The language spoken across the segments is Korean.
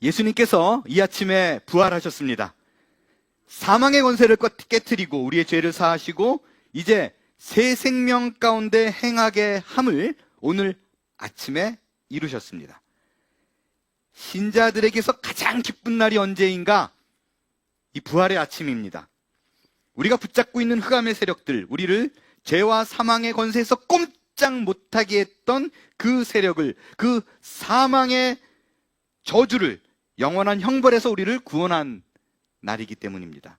예수님께서 이 아침에 부활하셨습니다. 사망의 권세를 깨트리고 우리의 죄를 사하시고 이제 새 생명 가운데 행하게 함을 오늘 아침에 이루셨습니다. 신자들에게서 가장 기쁜 날이 언제인가? 이 부활의 아침입니다. 우리가 붙잡고 있는 흑암의 세력들, 우리를 죄와 사망의 권세에서 꼼짝 못하게 했던 그 세력을, 그 사망의 저주를, 영원한 형벌에서 우리를 구원한 날이기 때문입니다.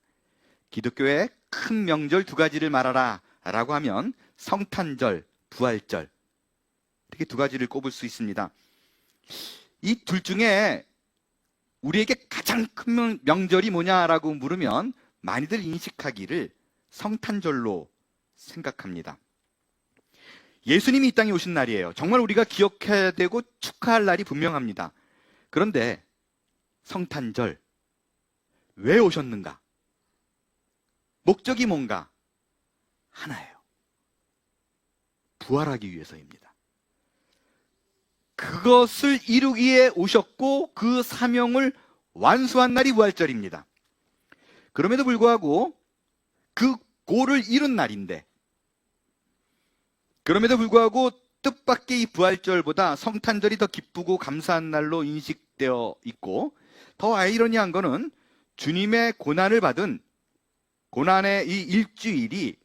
기독교의 큰 명절 두 가지를 말하라 라고 하면 성탄절, 부활절, 이렇게 두 가지를 꼽을 수 있습니다. 이 둘 중에 우리에게 가장 큰 명절이 뭐냐라고 물으면 많이들 인식하기를 성탄절로 생각합니다. 예수님이 이 땅에 오신 날이에요. 정말 우리가 기억해야 되고 축하할 날이 분명합니다. 그런데 성탄절, 왜 오셨는가? 목적이 뭔가? 하나예요. 부활하기 위해서입니다. 그것을 이루기에 오셨고 그 사명을 완수한 날이 부활절입니다. 그럼에도 불구하고 그 고를 이룬 날인데, 그럼에도 불구하고 뜻밖의 이 부활절보다 성탄절이 더 기쁘고 감사한 날로 인식되어 있고, 더 아이러니한 거는 주님의 고난을 받은 고난의 이 일주일이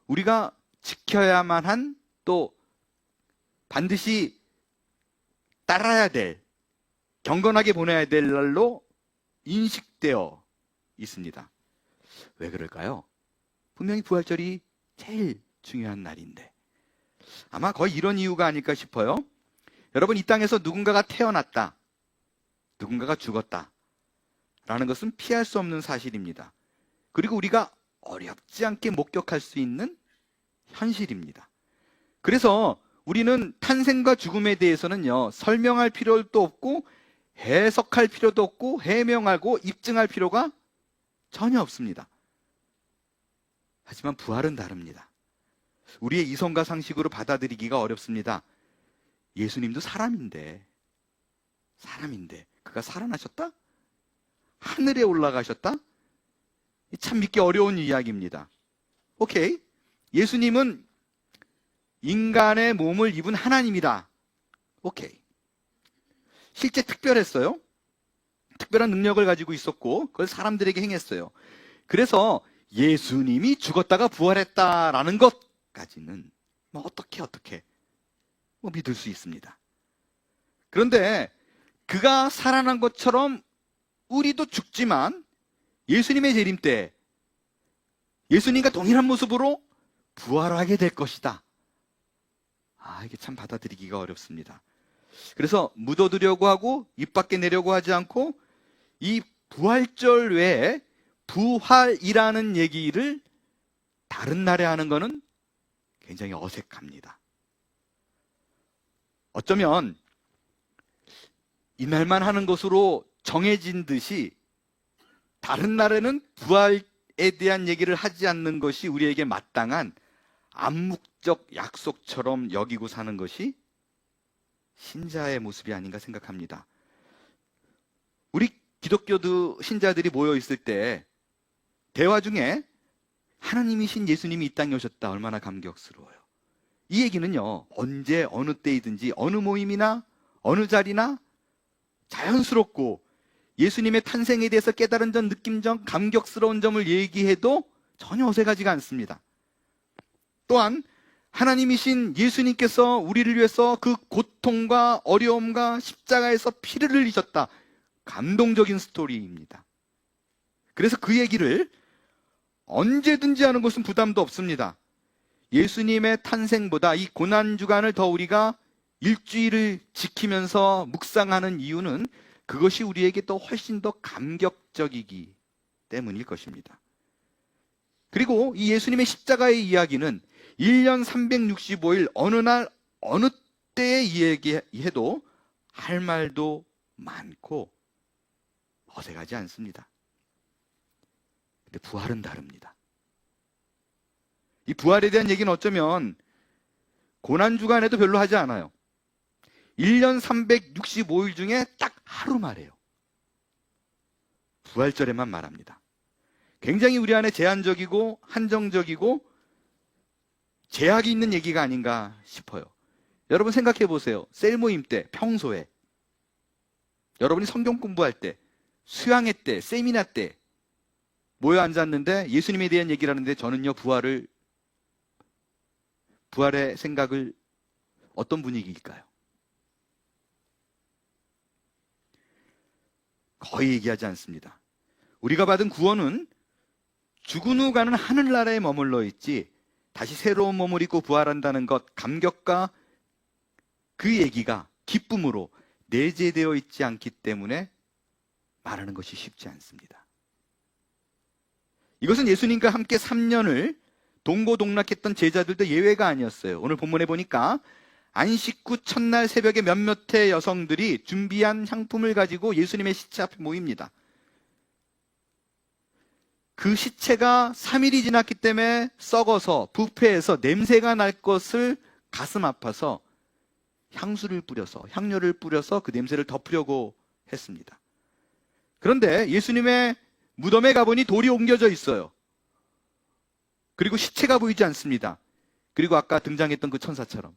우리가 지켜야만 한, 또 반드시 따라야 될, 경건하게 보내야 될 날로 인식되어 있습니다. 왜 그럴까요? 분명히 부활절이 제일 중요한 날인데 아마 거의 이런 이유가 아닐까 싶어요. 여러분, 이 땅에서 누군가가 태어났다, 누군가가 죽었다 라는 것은 피할 수 없는 사실입니다. 그리고 우리가 어렵지 않게 목격할 수 있는 현실입니다. 그래서 우리는 탄생과 죽음에 대해서는요, 설명할 필요도 없고 해석할 필요도 없고 해명하고 입증할 필요가 전혀 없습니다. 하지만 부활은 다릅니다. 우리의 이성과 상식으로 받아들이기가 어렵습니다. 예수님도 사람인데 그가 살아나셨다? 하늘에 올라가셨다? 참 믿기 어려운 이야기입니다. 오케이, 예수님은 인간의 몸을 입은 하나님이다. 오케이. 실제 특별했어요. 특별한 능력을 가지고 있었고 그걸 사람들에게 행했어요. 그래서 예수님이 죽었다가 부활했다라는 것까지는 어떻게 믿을 수 있습니다. 그런데 그가 살아난 것처럼 우리도 죽지만 예수님의 재림 때 예수님과 동일한 모습으로 부활하게 될 것이다. 이게 참 받아들이기가 어렵습니다. 그래서 묻어두려고 하고 입 밖에 내려고 하지 않고 이 부활절 외에 부활이라는 얘기를 다른 날에 하는 것은 굉장히 어색합니다. 어쩌면 이날만 하는 것으로 정해진 듯이 다른 날에는 부활에 대한 얘기를 하지 않는 것이 우리에게 마땅한 암묵적 약속처럼 여기고 사는 것이 신자의 모습이 아닌가 생각합니다. 우리 기독교 신자들이 모여 있을 때 대화 중에 하나님이신 예수님이 이 땅에 오셨다, 얼마나 감격스러워요. 이 얘기는요, 언제 어느 때이든지 어느 모임이나 어느 자리나 자연스럽고 예수님의 탄생에 대해서 깨달은 점, 느낀 점, 감격스러운 점을 얘기해도 전혀 어색하지가 않습니다. 또한 하나님이신 예수님께서 우리를 위해서 그 고통과 어려움과 십자가에서 피를 흘리셨다, 감동적인 스토리입니다. 그래서 그 얘기를 언제든지 하는 것은 부담도 없습니다. 예수님의 탄생보다 이 고난주간을 더 우리가 일주일을 지키면서 묵상하는 이유는 그것이 우리에게 또 훨씬 더 감격적이기 때문일 것입니다. 그리고 이 예수님의 십자가의 이야기는 1년 365일 어느 날 어느 때에 이야기해도 할 말도 많고 어색하지 않습니다. 근데 부활은 다릅니다. 이 부활에 대한 얘기는 어쩌면 고난주간에도 별로 하지 않아요. 1년 365일 중에 딱 하루 말해요. 부활절에만 말합니다. 굉장히 우리 안에 제한적이고 한정적이고 제약이 있는 얘기가 아닌가 싶어요. 여러분 생각해 보세요. 셀 모임 때, 평소에 여러분이 성경 공부할 때, 수양회 때, 세미나 때 모여 앉았는데 예수님에 대한 얘기를 하는데 저는요 부활의 생각을 어떤 분위기일까요? 거의 얘기하지 않습니다. 우리가 받은 구원은 죽은 후 가는 하늘나라에 머물러 있지 다시 새로운 몸을 입고 부활한다는 것, 감격과 그 얘기가 기쁨으로 내재되어 있지 않기 때문에 말하는 것이 쉽지 않습니다. 이것은 예수님과 함께 3년을 동고동락했던 제자들도 예외가 아니었어요. 오늘 본문에 보니까 안식 후 첫날 새벽에 몇몇의 여성들이 준비한 향품을 가지고 예수님의 시체 앞에 모입니다. 그 시체가 3일이 지났기 때문에 썩어서 부패해서 냄새가 날 것을 가슴 아파서 향수를 뿌려서, 향료를 뿌려서 그 냄새를 덮으려고 했습니다. 그런데 예수님의 무덤에 가보니 돌이 옮겨져 있어요. 그리고 시체가 보이지 않습니다. 그리고 아까 등장했던 그 천사처럼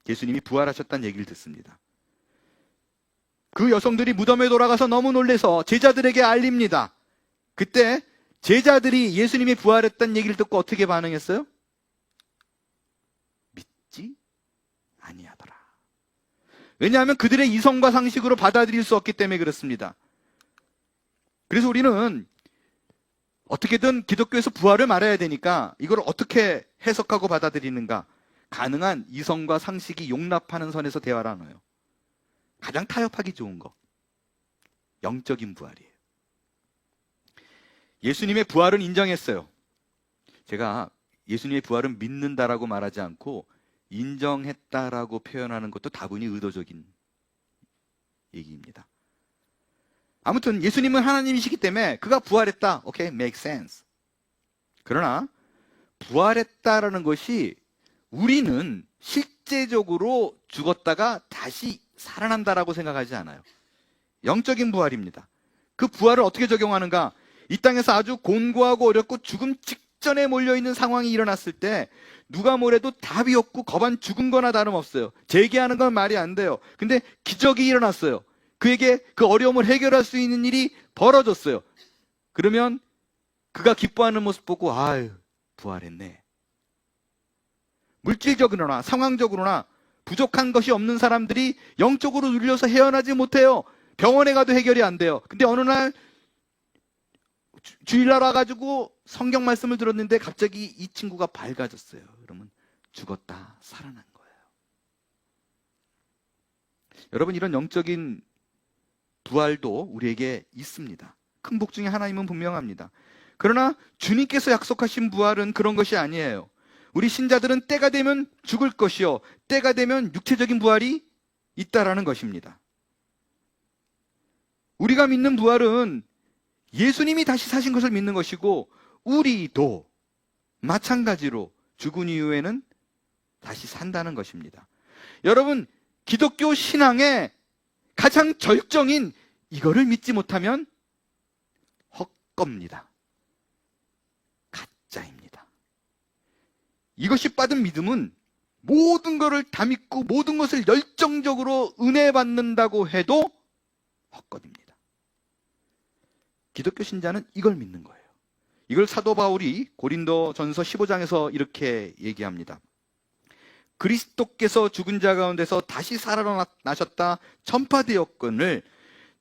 예수님이 부활하셨다는 얘기를 듣습니다. 그 여성들이 무덤에 돌아가서 너무 놀라서 제자들에게 알립니다. 그때 제자들이 예수님이 부활했다는 얘기를 듣고 어떻게 반응했어요? 믿지 아니하더라. 왜냐하면 그들의 이성과 상식으로 받아들일 수 없기 때문에 그렇습니다. 그래서 우리는 어떻게든 기독교에서 부활을 말해야 되니까 이걸 어떻게 해석하고 받아들이는가? 가능한 이성과 상식이 용납하는 선에서 대화를 나눠요. 가장 타협하기 좋은 거, 영적인 부활이에요. 예수님의 부활은 인정했어요. 제가 예수님의 부활은 믿는다라고 말하지 않고 인정했다라고 표현하는 것도 다분히 의도적인 얘기입니다. 아무튼 예수님은 하나님이시기 때문에 그가 부활했다. 오케이, make sense. 그러나 부활했다라는 것이 우리는 실제적으로 죽었다가 다시 살아난다라고 생각하지 않아요. 영적인 부활입니다. 그 부활을 어떻게 적용하는가? 이 땅에서 아주 곤고하고 어렵고 죽음 직전에 몰려있는 상황이 일어났을 때 누가 뭐래도 답이 없고 거반 죽은 거나 다름없어요. 재기하는 건 말이 안 돼요. 근데 기적이 일어났어요. 그에게 그 어려움을 해결할 수 있는 일이 벌어졌어요. 그러면 그가 기뻐하는 모습 보고 아유 부활했네. 물질적으로나 상황적으로나 부족한 것이 없는 사람들이 영적으로 눌려서 헤어나지 못해요. 병원에 가도 해결이 안 돼요. 근데 어느 날 주일날 와가지고 성경 말씀을 들었는데 갑자기 이 친구가 밝아졌어요. 그러면 죽었다 살아난 거예요. 여러분, 이런 영적인 부활도 우리에게 있습니다. 큰 복 중에 하나임은 분명합니다. 그러나 주님께서 약속하신 부활은 그런 것이 아니에요. 우리 신자들은 때가 되면 죽을 것이요 때가 되면 육체적인 부활이 있다라는 것입니다. 우리가 믿는 부활은 예수님이 다시 사신 것을 믿는 것이고 우리도 마찬가지로 죽은 이후에는 다시 산다는 것입니다. 여러분, 기독교 신앙의 가장 절정인 이거를 믿지 못하면 헛겁니다. 가짜입니다. 이것이 빠진 믿음은 모든 것을 다 믿고 모든 것을 열정적으로 은혜 받는다고 해도 헛것입니다. 기독교 신자는 이걸 믿는 거예요. 이걸 사도 바울이 고린도전서 15장에서 이렇게 얘기합니다. 그리스도께서 죽은 자 가운데서 다시 살아나셨다 전파되었거늘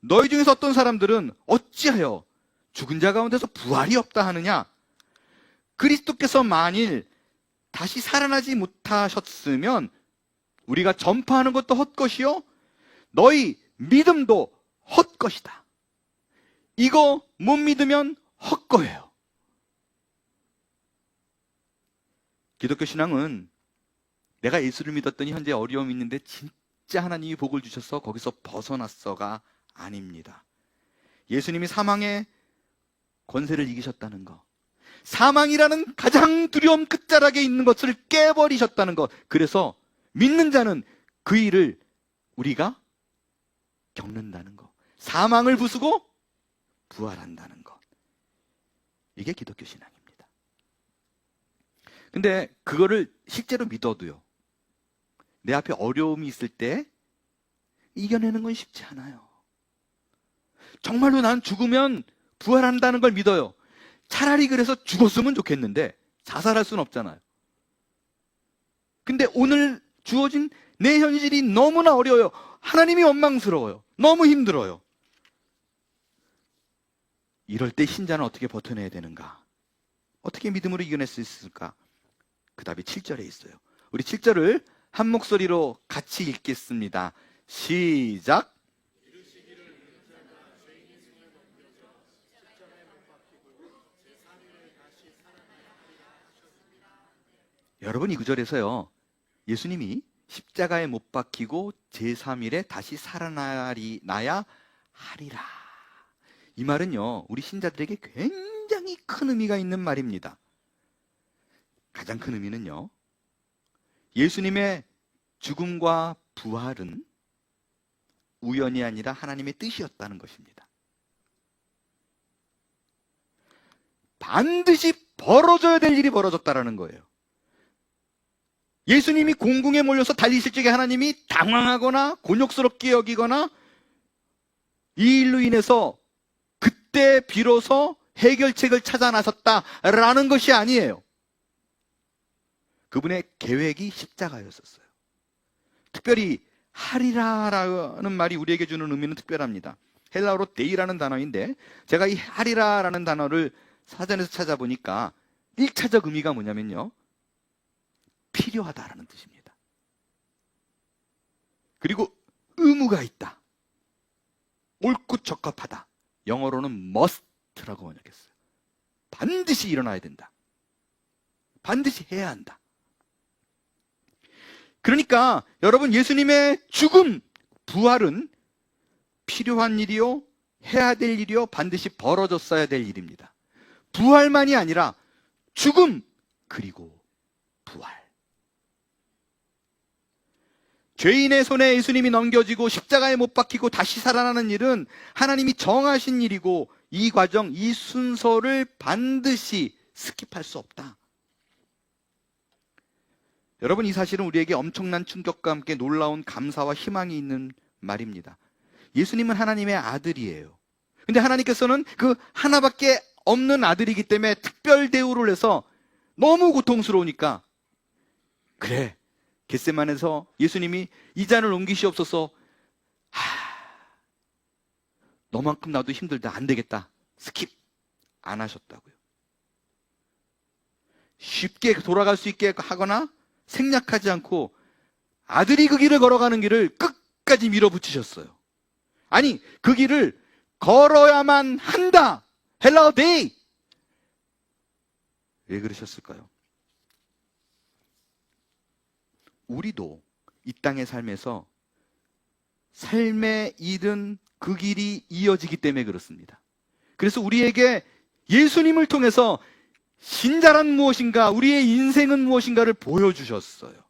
너희 중에서 어떤 사람들은 어찌하여 죽은 자 가운데서 부활이 없다 하느냐? 그리스도께서 만일 다시 살아나지 못하셨으면 우리가 전파하는 것도 헛것이요 너희 믿음도 헛것이다. 이거 못 믿으면 헛거예요. 기독교 신앙은 내가 예수를 믿었더니 현재 어려움이 있는데 진짜 하나님이 복을 주셔서 거기서 벗어났어가 아닙니다. 예수님이 사망의 권세를 이기셨다는 것, 사망이라는 가장 두려움 끝자락에 있는 것을 깨버리셨다는 것, 그래서 믿는 자는 그 일을 우리가 겪는다는 것, 사망을 부수고 부활한다는 것. 이게 기독교 신앙입니다. 근데 그거를 실제로 믿어도요, 내 앞에 어려움이 있을 때 이겨내는 건 쉽지 않아요. 정말로 난 죽으면 부활한다는 걸 믿어요. 차라리 그래서 죽었으면 좋겠는데 자살할 수는 없잖아요. 근데 오늘 주어진 내 현실이 너무나 어려워요. 하나님이 원망스러워요. 너무 힘들어요. 이럴 때 신자는 어떻게 버텨내야 되는가? 어떻게 믿음으로 이겨낼 수 있을까? 그 답이 7절에 있어요. 우리 7절을 한 목소리로 같이 읽겠습니다. 시작! 여러분, 이 구절에서요, 예수님이 십자가에 못 박히고 제3일에 다시 살아나야 하리라. 이 말은요, 우리 신자들에게 굉장히 큰 의미가 있는 말입니다. 가장 큰 의미는요, 예수님의 죽음과 부활은 우연이 아니라 하나님의 뜻이었다는 것입니다. 반드시 벌어져야 될 일이 벌어졌다는 거예요. 예수님이 공궁에 몰려서 달리실 적에 하나님이 당황하거나 곤욕스럽게 여기거나 이 일로 인해서 그때 비로소 해결책을 찾아 나섰다라는 것이 아니에요. 그분의 계획이 십자가였었어요. 특별히 하리라라는 말이 우리에게 주는 의미는 특별합니다. 헬라어로 데이라는 단어인데, 제가 이 하리라라는 단어를 사전에서 찾아보니까 1차적 의미가 뭐냐면요, 필요하다라는 뜻입니다. 그리고 의무가 있다, 옳고 적합하다, 영어로는 must라고 번역했어요. 반드시 일어나야 된다, 반드시 해야 한다. 그러니까 여러분, 예수님의 죽음, 부활은 필요한 일이요, 해야 될 일이요, 반드시 벌어졌어야 될 일입니다. 부활만이 아니라 죽음 그리고 부활. 죄인의 손에 예수님이 넘겨지고 십자가에 못 박히고 다시 살아나는 일은 하나님이 정하신 일이고, 이 과정, 이 순서를 반드시 스킵할 수 없다. 여러분, 이 사실은 우리에게 엄청난 충격과 함께 놀라운 감사와 희망이 있는 말입니다. 예수님은 하나님의 아들이에요. 근데 하나님께서는 그 하나밖에 없는 아들이기 때문에 특별 대우를 해서 너무 고통스러우니까, 그래, 겟세마네에서 예수님이 이 잔을 옮기시옵소서, 너만큼 나도 힘들다, 안 되겠다, 스킵 안 하셨다고요. 쉽게 돌아갈 수 있게 하거나 생략하지 않고 아들이 그 길을 걸어가는 길을 끝까지 밀어붙이셨어요. 아니, 그 길을 걸어야만 한다. 헬라어 데이. 왜 그러셨을까요? 우리도 이 땅의 삶에서 삶의 일은 그 길이 이어지기 때문에 그렇습니다. 그래서 우리에게 예수님을 통해서 신자란 무엇인가, 우리의 인생은 무엇인가를 보여주셨어요.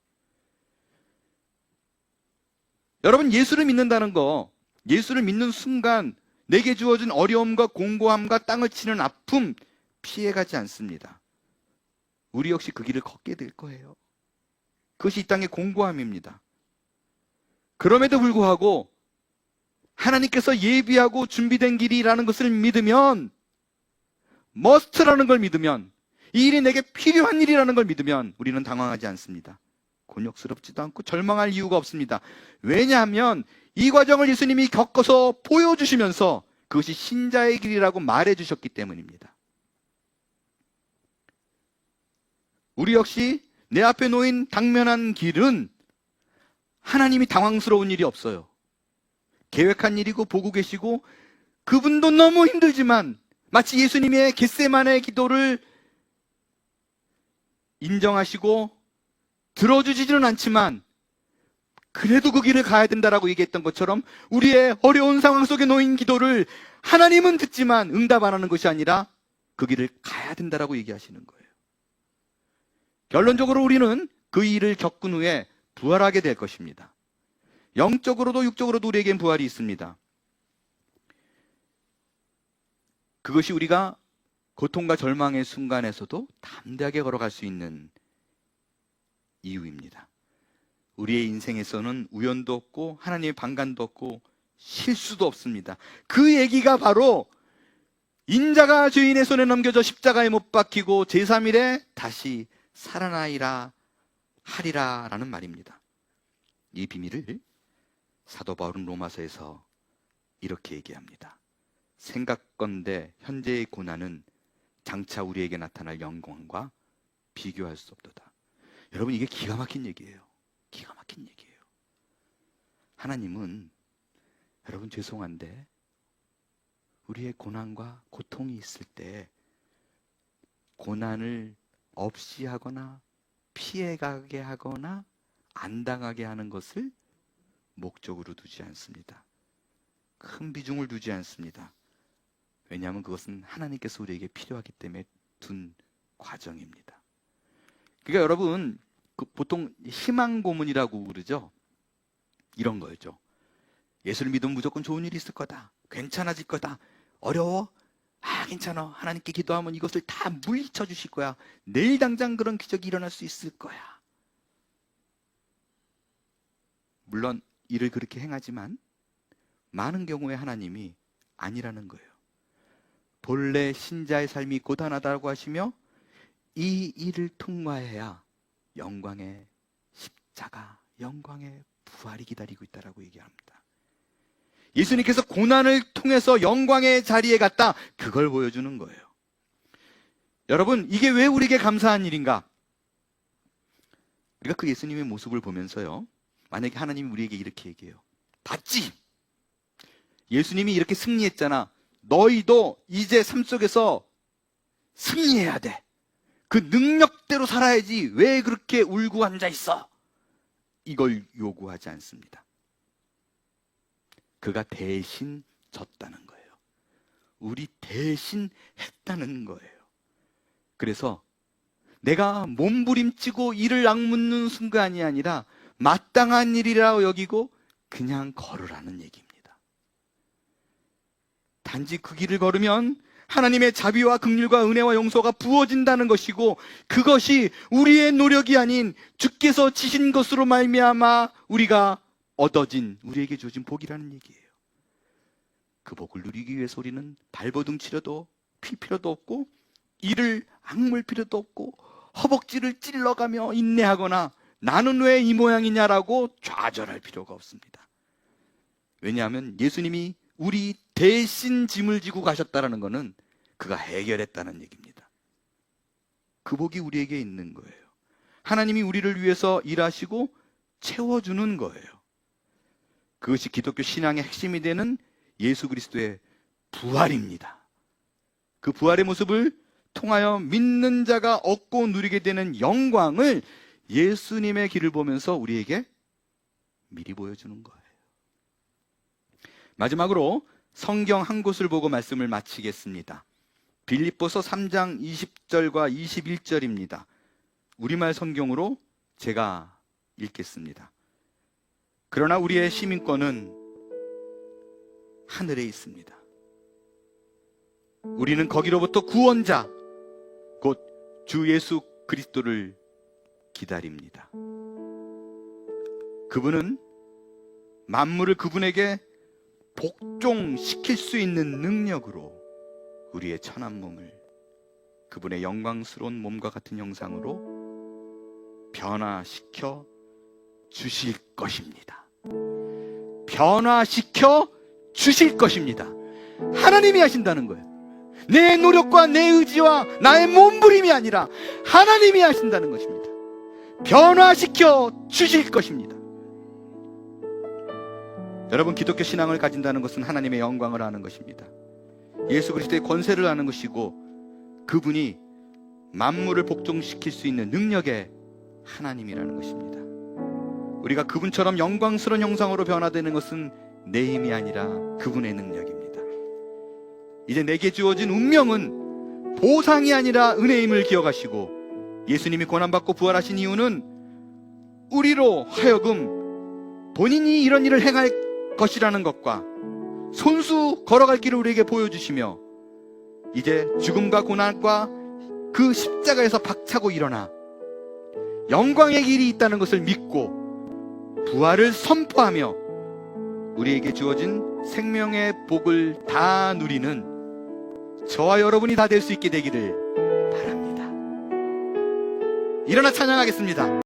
여러분, 예수를 믿는다는 거, 예수를 믿는 순간 내게 주어진 어려움과 공고함과 땅을 치는 아픔 피해가지 않습니다. 우리 역시 그 길을 걷게 될 거예요. 그것이 이 땅의 공고함입니다. 그럼에도 불구하고 하나님께서 예비하고 준비된 길이라는 것을 믿으면, must라는 걸 믿으면, 이 일이 내게 필요한 일이라는 걸 믿으면 우리는 당황하지 않습니다. 곤욕스럽지도 않고 절망할 이유가 없습니다. 왜냐하면 이 과정을 예수님이 겪어서 보여주시면서 그것이 신자의 길이라고 말해주셨기 때문입니다. 우리 역시 내 앞에 놓인 당면한 길은 하나님이 당황스러운 일이 없어요. 계획한 일이고 보고 계시고, 그분도 너무 힘들지만 마치 예수님의 겟세마네 기도를 인정하시고 들어주지는 않지만 그래도 그 길을 가야 된다라고 얘기했던 것처럼, 우리의 어려운 상황 속에 놓인 기도를 하나님은 듣지만 응답 안 하는 것이 아니라 그 길을 가야 된다라고 얘기하시는 거예요. 결론적으로 우리는 그 일을 겪은 후에 부활하게 될 것입니다. 영적으로도 육적으로도 우리에겐 부활이 있습니다. 그것이 우리가 고통과 절망의 순간에서도 담대하게 걸어갈 수 있는 이유입니다. 우리의 인생에서는 우연도 없고 하나님의 방관도 없고 실수도 없습니다. 그 얘기가 바로 인자가 죄인의 손에 넘겨져 십자가에 못 박히고 제3일에 다시 살아나리라 하리라 라는 말입니다. 이 비밀을 사도 바울은 로마서에서 이렇게 얘기합니다. 생각건대 현재의 고난은 장차 우리에게 나타날 영광과 비교할 수 없도다. 여러분, 이게 기가 막힌 얘기예요. 기가 막힌 얘기예요. 하나님은, 여러분 죄송한데, 우리의 고난과 고통이 있을 때 고난을 없이 하거나 피해가게 하거나 안 당하게 하는 것을 목적으로 두지 않습니다. 큰 비중을 두지 않습니다. 왜냐하면 그것은 하나님께서 우리에게 필요하기 때문에 둔 과정입니다. 그러니까 여러분, 보통 희망 고문이라고 그러죠. 이런 거죠. 예수를 믿으면 무조건 좋은 일이 있을 거다. 괜찮아질 거다. 어려워? 괜찮아. 하나님께 기도하면 이것을 다 물리쳐 주실 거야. 내일 당장 그런 기적이 일어날 수 있을 거야. 물론 일을 그렇게 행하지만 많은 경우에 하나님이 아니라는 거예요. 본래 신자의 삶이 고단하다고 하시며 이 일을 통과해야 영광의 십자가, 영광의 부활이 기다리고 있다라고 얘기합니다. 예수님께서 고난을 통해서 영광의 자리에 갔다, 그걸 보여주는 거예요. 여러분, 이게 왜 우리에게 감사한 일인가? 우리가 그 예수님의 모습을 보면서요, 만약에 하나님이 우리에게 이렇게 얘기해요. 봤지? 예수님이 이렇게 승리했잖아. 너희도 이제 삶 속에서 승리해야 돼. 그 능력대로 살아야지. 왜 그렇게 울고 앉아 있어? 이걸 요구하지 않습니다. 그가 대신 졌다는 거예요. 우리 대신 했다는 거예요. 그래서 내가 몸부림치고 이를 악묻는 순간이 아니라 마땅한 일이라고 여기고 그냥 걸으라는 얘기입니다. 단지 그 길을 걸으면 하나님의 자비와 긍휼과 은혜와 용서가 부어진다는 것이고, 그것이 우리의 노력이 아닌 주께서 지신 것으로 말미암아 우리가 얻어진, 우리에게 주어진 복이라는 얘기예요. 그 복을 누리기 위해서 우리는 발버둥 치려도 필 필요도 없고, 이를 악물 필요도 없고, 허벅지를 찔러가며 인내하거나 나는 왜 이 모양이냐라고 좌절할 필요가 없습니다. 왜냐하면 예수님이 우리 대신 짐을 지고 가셨다는 것은 그가 해결했다는 얘기입니다. 그 복이 우리에게 있는 거예요. 하나님이 우리를 위해서 일하시고 채워주는 거예요. 그것이 기독교 신앙의 핵심이 되는 예수 그리스도의 부활입니다. 그 부활의 모습을 통하여 믿는 자가 얻고 누리게 되는 영광을 예수님의 길을 보면서 우리에게 미리 보여주는 거예요. 마지막으로 성경 한 곳을 보고 말씀을 마치겠습니다. 빌립보서 3장 20절과 21절입니다. 우리말 성경으로 제가 읽겠습니다. 그러나 우리의 시민권은 하늘에 있습니다. 우리는 거기로부터 구원자, 곧 주 예수 그리스도를 기다립니다. 그분은 만물을 그분에게 복종시킬 수 있는 능력으로 우리의 천한 몸을 그분의 영광스러운 몸과 같은 형상으로 변화시켜 주실 것입니다. 변화시켜 주실 것입니다. 하나님이 하신다는 거예요. 내 노력과 내 의지와 나의 몸부림이 아니라 하나님이 하신다는 것입니다. 변화시켜 주실 것입니다. 여러분, 기독교 신앙을 가진다는 것은 하나님의 영광을 아는 것입니다. 예수 그리스도의 권세를 아는 것이고, 그분이 만물을 복종시킬 수 있는 능력의 하나님이라는 것입니다. 우리가 그분처럼 영광스러운 형상으로 변화되는 것은 내 힘이 아니라 그분의 능력입니다. 이제 내게 주어진 운명은 보상이 아니라 은혜임을 기억하시고, 예수님이 고난받고 부활하신 이유는 우리로 하여금 본인이 이런 일을 행할 것이라는 것과 손수 걸어갈 길을 우리에게 보여주시며, 이제 죽음과 고난과 그 십자가에서 박차고 일어나 영광의 길이 있다는 것을 믿고 부활을 선포하며 우리에게 주어진 생명의 복을 다 누리는 저와 여러분이 다 될 수 있게 되기를 바랍니다. 일어나 찬양하겠습니다.